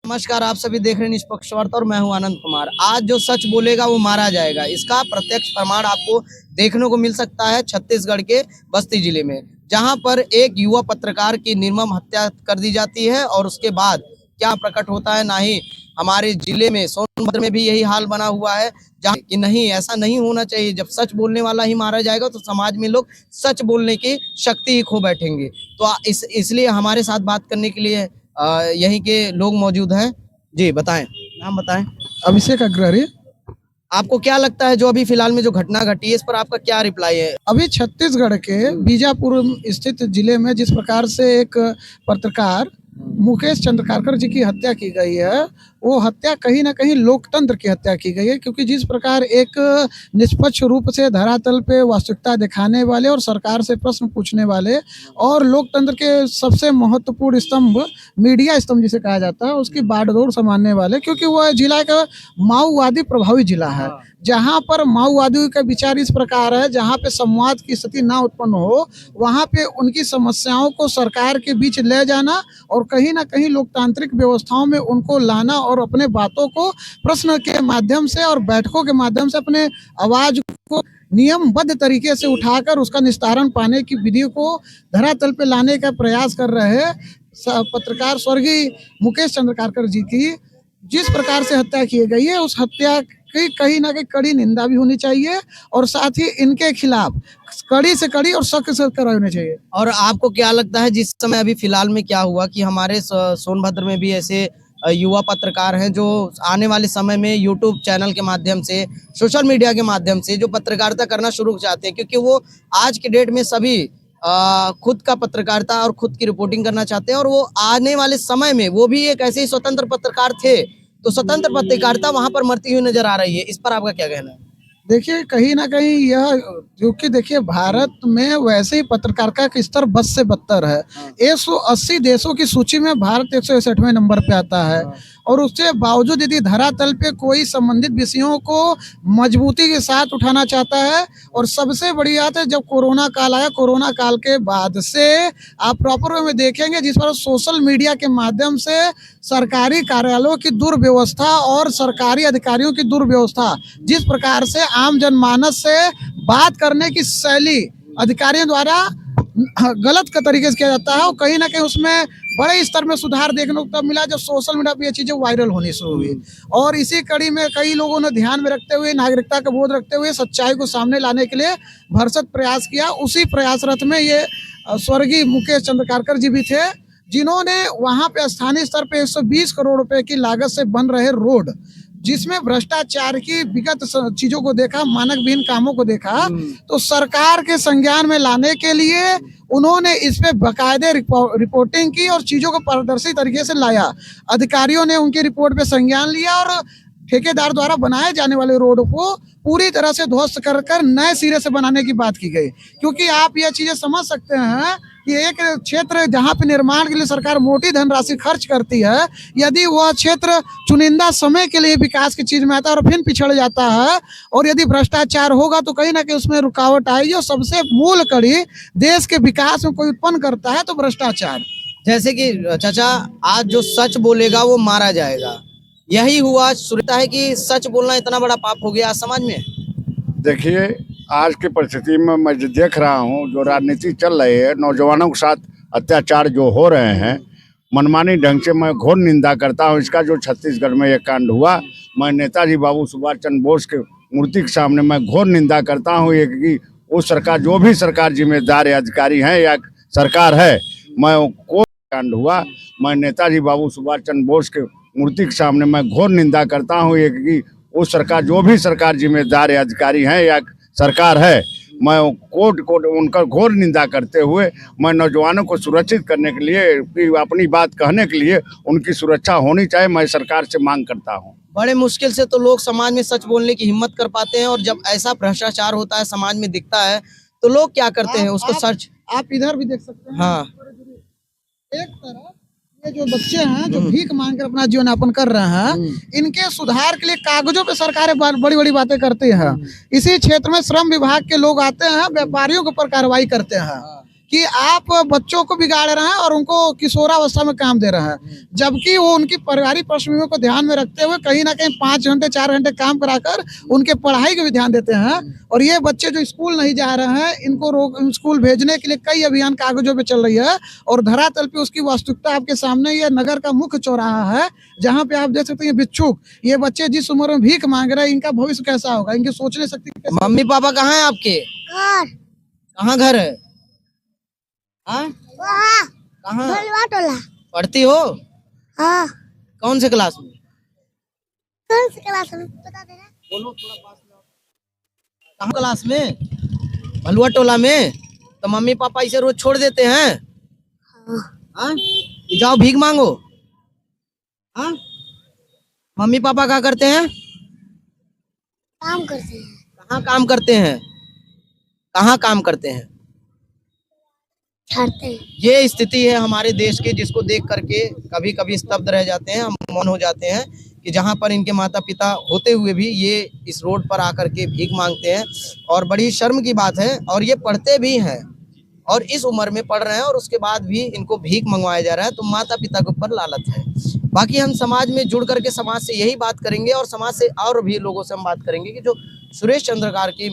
नमस्कार, आप सभी देख रहे हैं निष्पक्ष वार्ता और मैं हूं आनंद कुमार। आज जो सच बोलेगा वो मारा जाएगा, इसका प्रत्यक्ष प्रमाण आपको देखने को मिल सकता है छत्तीसगढ़ के बस्ती जिले में, जहां पर एक युवा पत्रकार की निर्मम हत्या कर दी जाती है और उसके बाद क्या प्रकट होता है। ना ही हमारे जिले में सोनभद्र में भी यही हाल बना हुआ है, जहाँ कि नहीं, ऐसा नहीं होना चाहिए। जब सच बोलने वाला ही मारा जाएगा तो समाज में लोग सच बोलने की शक्ति ही खो बैठेंगे। तो इसलिए हमारे साथ बात करने के लिए यहीं के लोग मौजूद हैं। जी बताएं, नाम बताएं। अभिषेक अग्रहरी। आपको क्या लगता है जो अभी फिलहाल में जो घटना घटी है, इस पर आपका क्या रिप्लाई है? अभी छत्तीसगढ़ के बीजापुर स्थित जिले में जिस प्रकार से एक पत्रकार मुकेश चंद्रकारकर जी की हत्या की गई है, वो हत्या कहीं ना कहीं लोकतंत्र की हत्या की गई है। क्योंकि जिस प्रकार एक निष्पक्ष रूप से धरातल पे वास्तविकता दिखाने वाले और सरकार से प्रश्न पूछने वाले और लोकतंत्र के सबसे महत्वपूर्ण स्तंभ, मीडिया स्तंभ जिसे कहा जाता है, उसकी बागडोर संभालने वाले, क्योंकि वह जिला का माओवादी प्रभावी जिला है, जहाँ पर माओवादियों का विचार इस प्रकार है, जहाँ पे संवाद की स्थिति ना उत्पन्न हो, वहाँ पे उनकी समस्याओं को सरकार के बीच ले जाना और कहीं ना कहीं लोकतांत्रिक व्यवस्थाओं में उनको लाना और अपने बातों को प्रश्न के माध्यम से और बैठकों के माध्यम से अपने आवाज को नियमबद्ध तरीके से उठाकर उसका निस्तारण पाने की विधि को धरातल पे लाने का प्रयास कर रहे पत्रकार स्वर्गीय मुकेश चंद्रकारकर जी की जिस प्रकार से हत्या की गई है, उस हत्या की कहीं ना कहीं कड़ी निंदा भी होनी चाहिए और साथ ही इनके खिलाफ कड़ी से कड़ी और सख्त से कार्रवाई होनी चाहिए। और आपको क्या लगता है जिस समय अभी फिलहाल में क्या हुआ कि हमारे सोनभद्र में भी ऐसे युवा पत्रकार हैं जो आने वाले समय में यूट्यूब चैनल के माध्यम से, सोशल मीडिया के माध्यम से जो पत्रकारिता करना शुरू चाहते हैं, क्योंकि वो आज के डेट में सभी खुद का पत्रकारिता और खुद की रिपोर्टिंग करना चाहते हैं और वो आने वाले समय में वो भी एक ऐसे ही स्वतंत्र पत्रकार थे, तो स्वतंत्र पत्रकारिता वहां पर मरती हुई नजर आ रही है। इस पर आपका क्या कहना है? देखिए, कहीं ना कहीं यह, क्योंकि देखिए भारत में वैसे ही पत्रकारिता का स्तर बद से बदतर है। 180 देशों की सूची में भारत 161वें नंबर पे आता है और उसके बावजूद यदि धरातल पे कोई संबंधित विषयों को मजबूती के साथ उठाना चाहता है, और सबसे बड़ी बात है जब कोरोना काल आया, कोरोना काल के बाद से आप प्रॉपर वे में देखेंगे जिस पर सोशल मीडिया के माध्यम से सरकारी कार्यालयों की दुर्व्यवस्था और सरकारी अधिकारियों की दुर्व्यवस्था, जिस प्रकार से आम जनमानस से बात करने की शैली अधिकारियों द्वारा गलत का तरीके से किया जाता है, और कहीं ना कहीं उसमें बड़े स्तर में सुधार देखने को तब मिला जब सोशल मीडिया पे ये चीजें वायरल होनी शुरू हुई। और इसी कड़ी में कई लोगों ने ध्यान में रखते हुए, नागरिकता का बोध रखते हुए सच्चाई को सामने लाने के लिए भरसक प्रयास किया। उसी प्रयासरत में ये स्वर्गीय मुकेश चंद्रकारकर जी भी थे, जिन्होंने वहां पे स्थानीय स्तर पे 120 करोड़ रुपए की लागत से बन रहे रोड, जिसमें भ्रष्टाचार की विगत चीजों को देखा, मानक विहीन कामों को देखा, तो सरकार के संज्ञान में लाने के लिए उन्होंने इस पे बाकायदे रिपोर्टिंग की और चीजों को पारदर्शी तरीके से लाया। अधिकारियों ने उनकी रिपोर्ट पे संज्ञान लिया और ठेकेदार द्वारा बनाए जाने वाले रोड को पूरी तरह से ध्वस्त कर नए सिरे से बनाने की बात की गई। क्योंकि आप यह चीजें समझ सकते हैं कि एक क्षेत्र जहां पे निर्माण के लिए सरकार मोटी धनराशि खर्च करती है, यदि वह क्षेत्र चुनिंदा समय के लिए विकास की चीज में आता है और फिर पिछड़ जाता है, और यदि भ्रष्टाचार होगा तो कहीं ना कहीं उसमें रुकावट आएगी। और सबसे मूल कड़ी देश के विकास में कोई उत्पन्न करता है तो भ्रष्टाचार। जैसे कि चाचा, आज जो सच बोलेगा वो मारा जाएगा, यही हुआ सुनता है कि सच बोलना इतना बड़ा पाप हो गया आज समाज में। देखिए, आज की परिस्थिति में मैं जो देख रहा हूँ, जो राजनीति चल रही है, नौजवानों के साथ अत्याचार जो हो रहे हैं मनमानी ढंग से, मैं घोर निंदा करता हूँ इसका। जो छत्तीसगढ़ में ये कांड हुआ, मैं नेताजी बाबू सुभाष चंद्र बोस के मूर्ति के सामने मैं घोर निंदा करता हूँ कि वो सरकार, जो भी सरकार जिम्मेदार अधिकारी हैं या सरकार है, मैं को कांड हुआ, मैं नेताजी बाबू सुभाष चंद्र बोस के मूर्ति के सामने मैं घोर निंदा करता हूँ कि वो सरकार, जो भी सरकार जिम्मेदार अधिकारी हैं या सरकार है, मैं कोर्ट उनका घोर निंदा करते हुए मैं नौजवानों को सुरक्षित करने के लिए, अपनी बात कहने के लिए उनकी सुरक्षा होनी चाहिए, मैं सरकार से मांग करता हूँ। बड़े मुश्किल से तो लोग समाज में सच बोलने की हिम्मत कर पाते हैं, और जब ऐसा भ्रष्टाचार होता है, समाज में दिखता है, तो लोग क्या करते हैं उसको सच। आप इधर भी देख सकते हैं। हाँ, एक तरफ ये जो बच्चे हैं जो भीख मांग कर अपना जीवन यापन कर रहे हैं, इनके सुधार के लिए कागजों पे सरकारें बड़ी बड़ी बातें करती हैं। इसी क्षेत्र में श्रम विभाग के लोग आते हैं, व्यापारियों के ऊपर कार्रवाई करते हैं। कि आप बच्चों को बिगाड़ रहे हैं और उनको किशोरावस्था में काम दे रहे हैं, जबकि वो उनकी पारिवारिक पृष्ठभूमि को ध्यान में रखते हुए कहीं ना कहीं 5 घंटे 4 घंटे काम कराकर उनके पढ़ाई को भी ध्यान देते हैं। और ये बच्चे जो स्कूल नहीं जा रहे हैं, इनको स्कूल भेजने के लिए कई अभियान कागजों पे चल रही है और धरातल पे उसकी वास्तविकता आपके सामने ये नगर का मुख्य चौराहा है, जहाँ पे आप देख सकते हैं बिच्छुक, ये बच्चे जिस उम्र में भीख मांग रहे हैं, इनका भविष्य कैसा होगा, इनकी सोचने शक्ति कैसे। मम्मी पापा कहाँ हैं आपके? घर कहाँ घर है? हाँ वहाँ कहाँ भलवा टोला। पढ़ती हो? हाँ कौन से क्लास में? कौन सी क्लास में बता देना। बोलो थोड़ा पास में आओ। कहाँ क्लास में? भलुआ टोला में। तो मम्मी पापा इसे रोज छोड़ देते हैं? हाँ हाँ कि जाओ भीख मांगो? हाँ मम्मी पापा क्या करते हैं? काम करते हैं। कहाँ काम करते हैं? कहाँ काम करते हैं? छाड़ते हैं। ये स्थिति है हमारे देश की, जिसको देख करके कभी कभी स्तब्ध रह जाते हैं, हम मौन हो जाते हैं कि जहाँ पर इनके माता पिता होते हुए भी ये इस रोड पर आकर के भीख मांगते हैं। और बड़ी शर्म की बात है, और ये पढ़ते भी हैं और इस उम्र में पढ़ रहे हैं और उसके बाद भी इनको भीख मंगवाया जा रहा है। तो माता पिता के ऊपर लालच है। बाकी हम समाज में जुड़ करके समाज से यही बात करेंगे और समाज से और भी लोगों से हम बात करेंगे कि जो सुरेश चंद्रकार की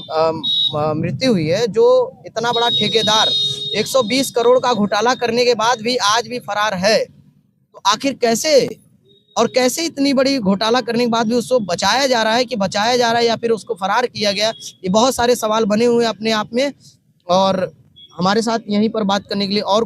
मृत्यु हुई है, जो इतना बड़ा ठेकेदार 120 करोड़ का घोटाला करने के बाद भी आज भी फरार है, तो आखिर कैसे और कैसे इतनी बड़ी घोटाला करने के बाद भी उसको बचाया जा रहा है, कि बचाया जा रहा है या फिर उसको फरार किया गया, ये बहुत सारे सवाल बने हुए हैं अपने आप में। और हमारे साथ यहीं पर बात करने के लिए और